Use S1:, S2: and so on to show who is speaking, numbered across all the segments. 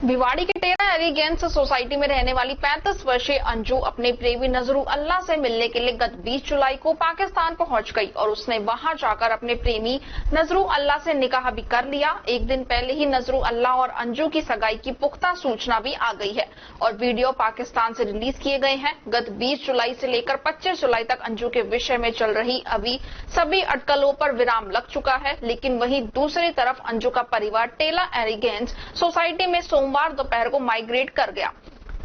S1: भिवाड़ी के टेरा elegance society में रहने वाली 35 वर्षीय अंजू अपने प्रेमी नजरू अल्लाह से मिलने के लिए गत 20 जुलाई को पाकिस्तान पहुंच गई और उसने वहां जाकर अपने प्रेमी नजरू अल्लाह से निकाह भी कर लिया। एक दिन पहले ही नजरू अल्लाह और अंजू की सगाई की पुख्ता सूचना भी आ गई है और वीडियो पाकिस्तान से रिलीज किए गए हैं। गत 20 जुलाई से लेकर 25 जुलाई तक अंजू के विषय में चल रही अभी सभी अटकलों पर विराम लग चुका है, लेकिन वहीं दूसरी तरफ अंजू का परिवार टेरा एलिगेंस सोसाइटी में सोमवार दोपहर को माइग्रेट कर गया।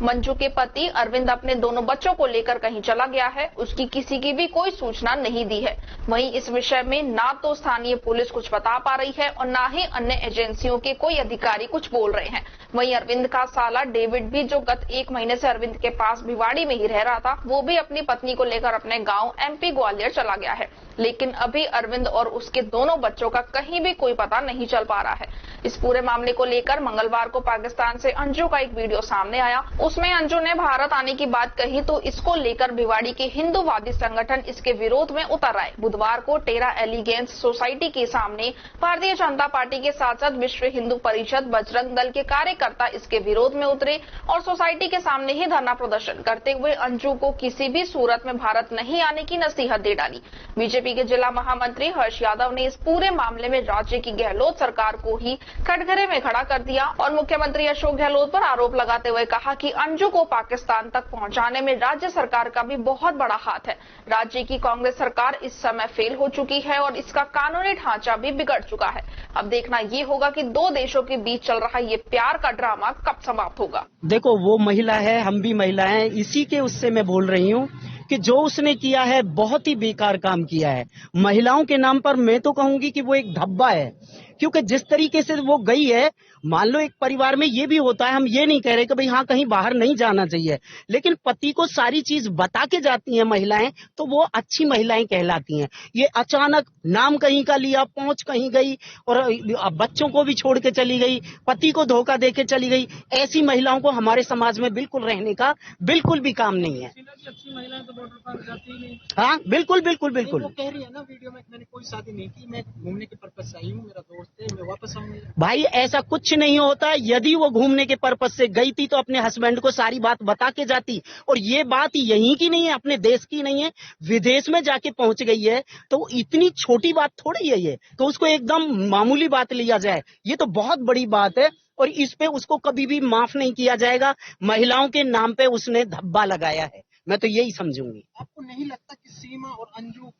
S1: मंजू के पति अरविंद अपने दोनों बच्चों को लेकर कहीं चला गया है, उसकी किसी की भी कोई सूचना नहीं दी है। वहीं इस विषय में ना तो स्थानीय पुलिस कुछ बता पा रही है और ना ही अन्य एजेंसियों के कोई अधिकारी कुछ बोल रहे हैं। वहीं अरविंद का साला डेविड भी, जो गत 1 महीने से अरविंद के पास भिवाड़ी में ही रह रहा था, वो भी अपनी पत्नी को लेकर अपने गांव MP ग्वालियर चला गया है, लेकिन अभी अरविंद और उसके दोनों बच्चों का कहीं भी कोई पता नहीं चल पा रहा है। इस पूरे मामले को लेकर मंगलवार को पाकिस्तान से अंजू का एक वीडियो सामने आया। उसमें अंजू ने भारत आने की बात कही तो इसको लेकर भिवाड़ी के हिंदूवादी संगठन इसके विरोध में उतर आए। बुधवार को टेरा एलिगेंस सोसाइटी के सामने भारतीय जनता पार्टी के साथ साथ विश्व हिंदू परिषद, बजरंग दल के कार्यकर्ता इसके विरोध में उतरे और सोसाइटी के सामने ही धरना प्रदर्शन करते हुए अंजू को किसी भी सूरत में भारत नहीं आने की नसीहत दे डाली। बीजेपी के जिला महामंत्री हर्ष यादव ने इस पूरे मामले में राज्य की गहलोत सरकार को ही कटघरे में खड़ा कर दिया और मुख्यमंत्री अशोक गहलोत पर आरोप लगाते हुए कहा कि अंजू को पाकिस्तान तक पहुंचाने में राज्य सरकार का भी बहुत बड़ा हाथ है। राज्य की कांग्रेस सरकार इस समय फेल हो चुकी है और इसका कानूनी ढांचा भी बिगड़ चुका है। अब देखना ये होगा कि दो देशों के बीच चल रहा ये प्यार का ड्रामा कब समाप्त होगा।
S2: देखो, वो महिला है, हम भी महिला हैं, इसी के उससे मैं बोल रही हूँ कि जो उसने किया है बहुत ही बेकार काम किया है। महिलाओं के नाम पर मैं तो कहूंगी कि वो एक धब्बा है, क्योंकि जिस तरीके से वो गई है, मान लो एक परिवार में ये भी होता है, हम ये नहीं कह रहे कि भाई हाँ कहीं बाहर नहीं जाना चाहिए, लेकिन पति को सारी चीज बता के जाती हैं महिलाएं तो वो अच्छी महिलाएं कहलाती हैं। ये अचानक नाम कहीं का लिया, पहुंच कहीं गई और बच्चों को भी छोड़ के चली गई, पति को धोखा दे के चली गई। ऐसी महिलाओं को हमारे समाज में बिल्कुल रहने का बिल्कुल भी काम नहीं है।
S3: अच्छी महिलाएं तो बॉर्डर पार जाती ही नहीं।
S2: हाँ, बिल्कुल बिल्कुल बिल्कुल।
S3: वो कह रही है ना वीडियो में, मैंने कोई शादी नहीं की, मैं घूमने के पर्पज से आई हूँ, मेरा दोस्त है, मैं वापस आऊंगी।
S2: भाई ऐसा कुछ नहीं होता। यदि वो घूमने के पर्पज से गई थी तो अपने हस्बैंड को सारी बात बता के जाती, और ये बात यहीं की नहीं है, अपने देश की नहीं है, विदेश में जाके पहुंच गई है, तो इतनी छोटी बात थोड़ी है ये, तो उसको एकदम मामूली बात लिया जाए, ये तो बहुत बड़ी बात है और इस पे उसको कभी भी माफ नहीं किया जाएगा। महिलाओं के नाम पे उसने धब्बा लगाया है, मैं तो यही समझूंगी।
S3: आपको नहीं लगता कि सीमा और अंजू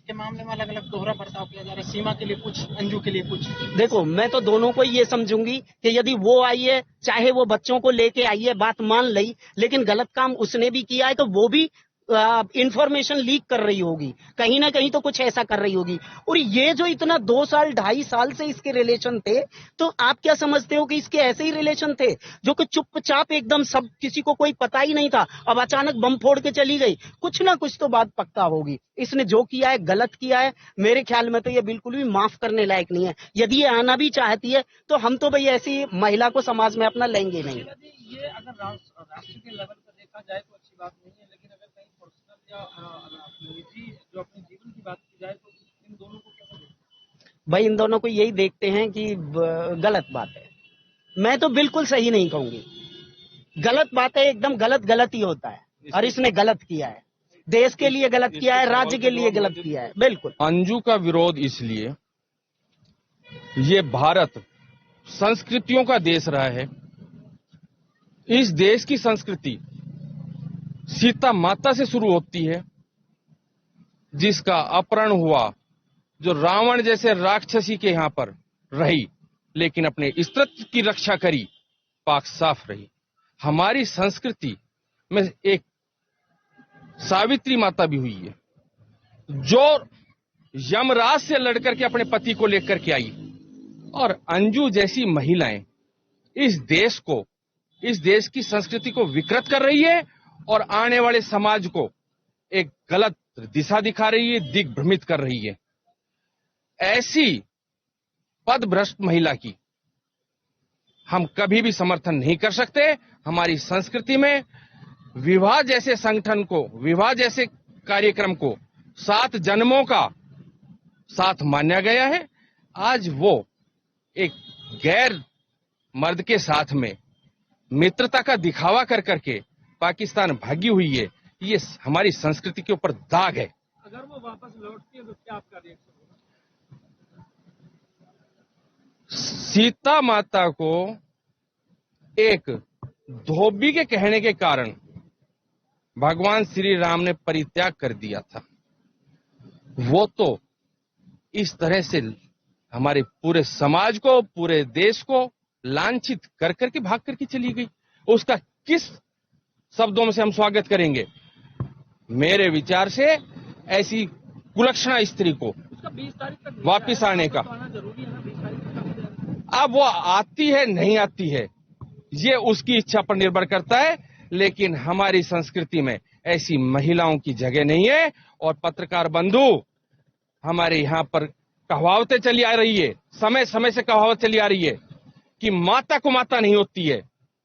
S3: के मामले में अलग अलग दोहरा बर्ताव किया जा रहा है? सीमा के लिए कुछ, अंजू के लिए कुछ।
S2: देखो, मैं तो दोनों को ये समझूंगी कि यदि वो आई है, चाहे वो बच्चों को लेके आई है, बात मान ली, लेकिन गलत काम उसने भी किया है तो वो भी इंफॉर्मेशन लीक कर रही होगी, कहीं ना कहीं तो कुछ ऐसा कर रही होगी। और ये जो इतना 2 साल 2.5 साल से इसके रिलेशन थे, तो आप क्या समझते हो कि इसके ऐसे ही रिलेशन थे जो कि चुपचाप एकदम सब, किसी को कोई पता ही नहीं था, अब अचानक बम फोड़ के चली गई? कुछ ना कुछ तो बात पक्का होगी। इसने जो किया है गलत किया है, मेरे ख्याल में तो ये बिल्कुल भी माफ करने लायक नहीं है। यदि ये आना भी चाहती है तो हम तो भाई ऐसी महिला को समाज में अपना लेंगे नहीं।
S3: ये अगर राष्ट्र के लेवल पर देखा जाए तो अच्छी बात नहीं है, लेकिन अगर कहीं पर्सनल या निजी जो अपने जीवन की बात की जाए तो इन दोनों को कैसे देखते हैं?
S2: भाई इन दोनों को यही देखते हैं कि गलत बात है। मैं तो बिल्कुल सही नहीं कहूंगी, गलत बात है, एकदम गलत ही होता है, और इसने गलत किया है, देश के लिए गलत किया है, राज्य के लिए गलत किया है। बिल्कुल
S4: अंजू का विरोध इसलिए, ये भारत संस्कृतियों का देश रहा है। इस देश की संस्कृति सीता माता से शुरू होती है, जिसका अपहरण हुआ, जो रावण जैसे राक्षसी के यहां पर रही, लेकिन अपने स्त्रीत्व की रक्षा करी, पाक साफ रही। हमारी संस्कृति में एक सावित्री माता भी हुई है, जो यमराज से लड़कर के अपने पति को लेकर के आई। और अंजू जैसी महिलाएं इस देश को, इस देश की संस्कृति को विकृत कर रही है और आने वाले समाज को एक गलत दिशा दिखा रही है, दिग्भ्रमित कर रही है। ऐसी पदभ्रष्ट महिला की हम कभी भी समर्थन नहीं कर सकते। हमारी संस्कृति में विवाह जैसे संगठन को, विवाह जैसे कार्यक्रम को 7 जन्मों का साथ माना गया है। आज वो एक गैर मर्द के साथ में मित्रता का दिखावा कर करके पाकिस्तान भागी हुई है, ये हमारी संस्कृति के ऊपर दाग है।
S3: अगर वो वापस लौटती है तो क्या आपका रिएक्शन होगा?
S4: सीता माता को एक धोबी के कहने के कारण भगवान श्री राम ने परित्याग कर दिया था। वो तो इस तरह से हमारे पूरे समाज को, पूरे देश को लांछित कर करके भाग करके चली गई। उसका किस शब्दों में से हम स्वागत करेंगे? मेरे विचार से ऐसी कुलक्षणा स्त्री को
S3: उसका 20 तारीख तक
S4: वापिस आने का,
S3: तो आना जरूरी है ना, 20 तारीख तक।
S4: अब वो आती है नहीं आती है ये उसकी इच्छा पर निर्भर करता है, लेकिन हमारी संस्कृति में ऐसी महिलाओं की जगह नहीं है। और पत्रकार बंधु, हमारे यहाँ पर कहावतें चली आ रही है, समय समय से कहावत चली आ रही है कि माता कुमाता नहीं होती है।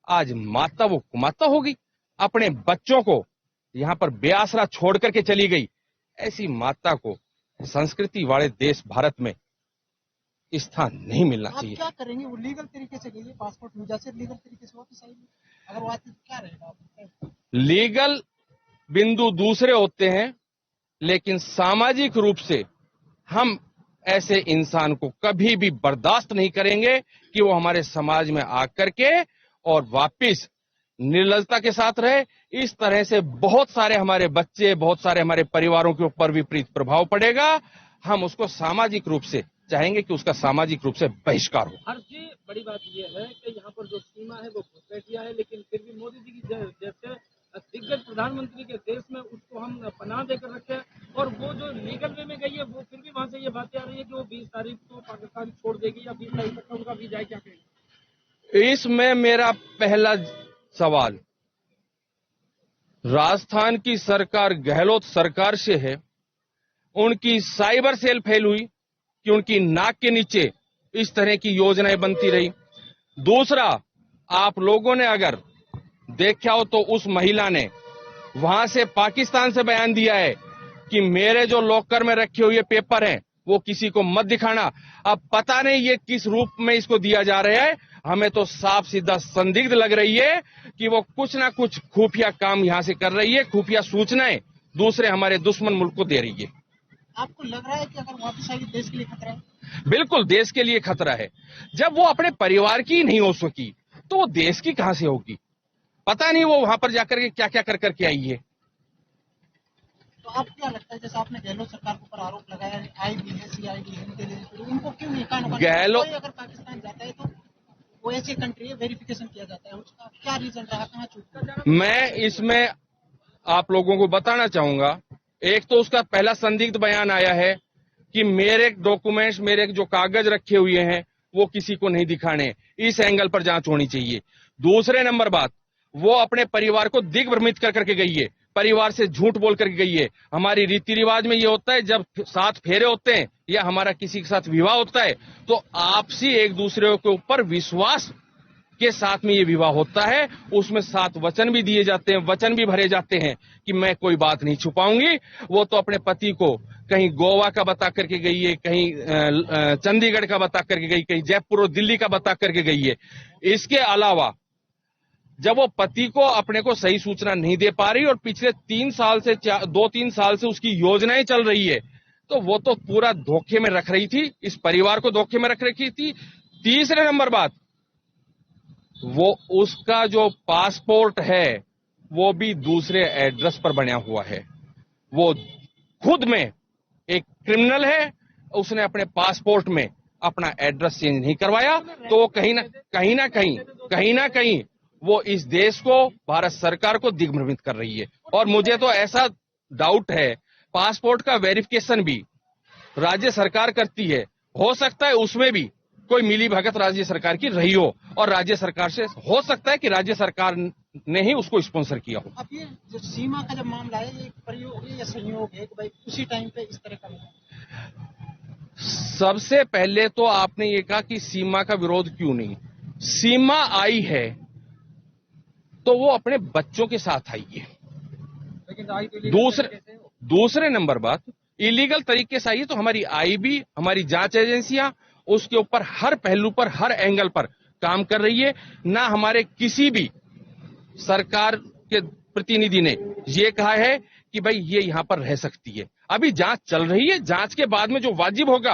S4: आज माता वो कुमाता होगी, अपने बच्चों को यहाँ पर बेआसरा छोड़ करके चली गई। ऐसी माता को संस्कृति वाले देश भारत में स्थान नहीं मिलना चाहिए।
S5: आप क्या करेंगे? वो लीगल तरीके से गई है, पासपोर्ट वीजा से लीगल तरीके से वापस आएगी। अगर वो आती तो क्या रहेगा?
S4: लीगल बिंदु दूसरे होते हैं, लेकिन सामाजिक रूप से हम ऐसे इंसान को कभी भी बर्दाश्त नहीं करेंगे कि वो हमारे समाज में आकर के और वापिस निर्लजता के साथ रहे। इस तरह से बहुत सारे हमारे बच्चे, बहुत सारे हमारे परिवारों के ऊपर विपरीत प्रभाव पड़ेगा। हम उसको सामाजिक रूप से चाहेंगे कि उसका सामाजिक रूप से बहिष्कार हो।
S3: हर जी बड़ी बात यह है कि यहाँ पर जो सीमा है वो घुसपैठिया है, लेकिन फिर भी मोदी जी की जैसे दिग्गज प्रधानमंत्री के देश में उसको हम पनाह देकर रखे हैं। और वो जो लीगल वे में गई है, वो फिर भी वहां से ये बातें आ रही है कि वो 20 तारीख को पाकिस्तान छोड़ देगी या 20 तारीख तक उनका वीजा है। क्या कहेंगे
S4: इसमें? मेरा पहला सवाल राजस्थान की सरकार गहलोत सरकार से है। उनकी साइबर सेल फेल हुई कि उनकी नाक के नीचे इस तरह की योजनाएं बनती रही। दूसरा, आप लोगों ने अगर देखा हो तो उस महिला ने वहां से पाकिस्तान से बयान दिया है कि मेरे जो लॉकर में रखे हुए पेपर हैं वो किसी को मत दिखाना। अब पता नहीं ये किस रूप में इसको दिया जा रहा है। हमें तो साफ सीधा संदिग्ध लग रही है कि वो कुछ ना कुछ खुफिया काम यहां से कर रही है, खुफिया सूचनाएं दूसरे हमारे दुश्मन मुल्क को दे रही है।
S5: आपको लग रहा है कि अगर वापस आएगी देश के लिए खतरा है?
S4: बिल्कुल देश के लिए खतरा है। जब वो अपने परिवार की नहीं हो सकी तो वो देश की कहां से होगी? पता नहीं वो वहां पर जाकर के क्या क्या कर करके आई है।
S5: तो आपको क्या लगता है, जैसे आपने गहलोत सरकार के ऊपर आरोप लगाया, IB है, CID है, इंटेलिजेंस, उनको क्यों नहीं कान
S4: गहलोत
S5: अगर पाकिस्तान जाता है तो वो ऐसी कंट्री है, वेरिफिकेशन किया जाता है, उसका क्या रीजन रहा, कहाँ चूक?
S4: मैं इसमें आप लोगों को बताना चाहूंगा, एक तो उसका पहला संदिग्ध बयान आया है कि मेरे डॉक्यूमेंट्स, मेरे जो कागज रखे हुए हैं वो किसी को नहीं दिखाने। इस एंगल पर जांच होनी चाहिए। दूसरे नंबर बात, वो अपने परिवार को दिग्भ्रमित कर करके गई है, परिवार से झूठ बोल करके गई है। हमारी रीति रिवाज में ये होता है, जब 7 फेरे होते हैं या हमारा किसी के साथ विवाह होता है तो आपसी एक दूसरे के ऊपर विश्वास के साथ में ये विवाह होता है। उसमें 7 वचन भी दिए जाते हैं, वचन भी भरे जाते हैं कि मैं कोई बात नहीं छुपाऊंगी। वो तो अपने पति को कहीं गोवा का बता करके गई है, कहीं चंडीगढ़ का बता करके गई, कहीं जयपुर और दिल्ली का बता करके गई है। इसके अलावा जब वो पति को अपने को सही सूचना नहीं दे पा रही और पिछले 2-3 साल से उसकी योजनाएं चल रही है, तो वो तो पूरा धोखे में रख रही थी, इस परिवार को धोखे में रख रखी थी। तीसरे नंबर बात, वो उसका जो पासपोर्ट है वो भी दूसरे एड्रेस पर बना हुआ है। वो खुद में एक क्रिमिनल है, उसने अपने पासपोर्ट में अपना एड्रेस चेंज नहीं करवाया, तो कहीं ना कहीं वो इस देश को, भारत सरकार को दिग्भ्रमित कर रही है। और मुझे तो ऐसा डाउट है, पासपोर्ट का वेरिफिकेशन भी राज्य सरकार करती है, हो सकता है उसमें भी कोई मिली भगत राज्य सरकार की रही हो और राज्य सरकार से हो सकता है कि राज्य सरकार ने ही उसको स्पॉन्सर किया हो।
S5: अब ये जो सीमा का जब मामला है, ये प्रयोग है या संयोग है कि भाई उसी टाइम पे इस तरह का?
S4: सबसे पहले तो आपने ये कहा कि सीमा का विरोध क्यों नहीं। सीमा आई है तो वो अपने बच्चों के साथ आई है। दूसरे नंबर बात, इलीगल तरीके से आई है तो हमारी IB, हमारी जांच एजेंसियां उसके ऊपर हर पहलू पर, हर एंगल पर काम कर रही है। ना हमारे किसी भी सरकार के प्रतिनिधि ने ये कहा है कि भाई ये यहाँ पर रह सकती है। अभी जांच चल रही है, जांच के बाद में जो वाजिब होगा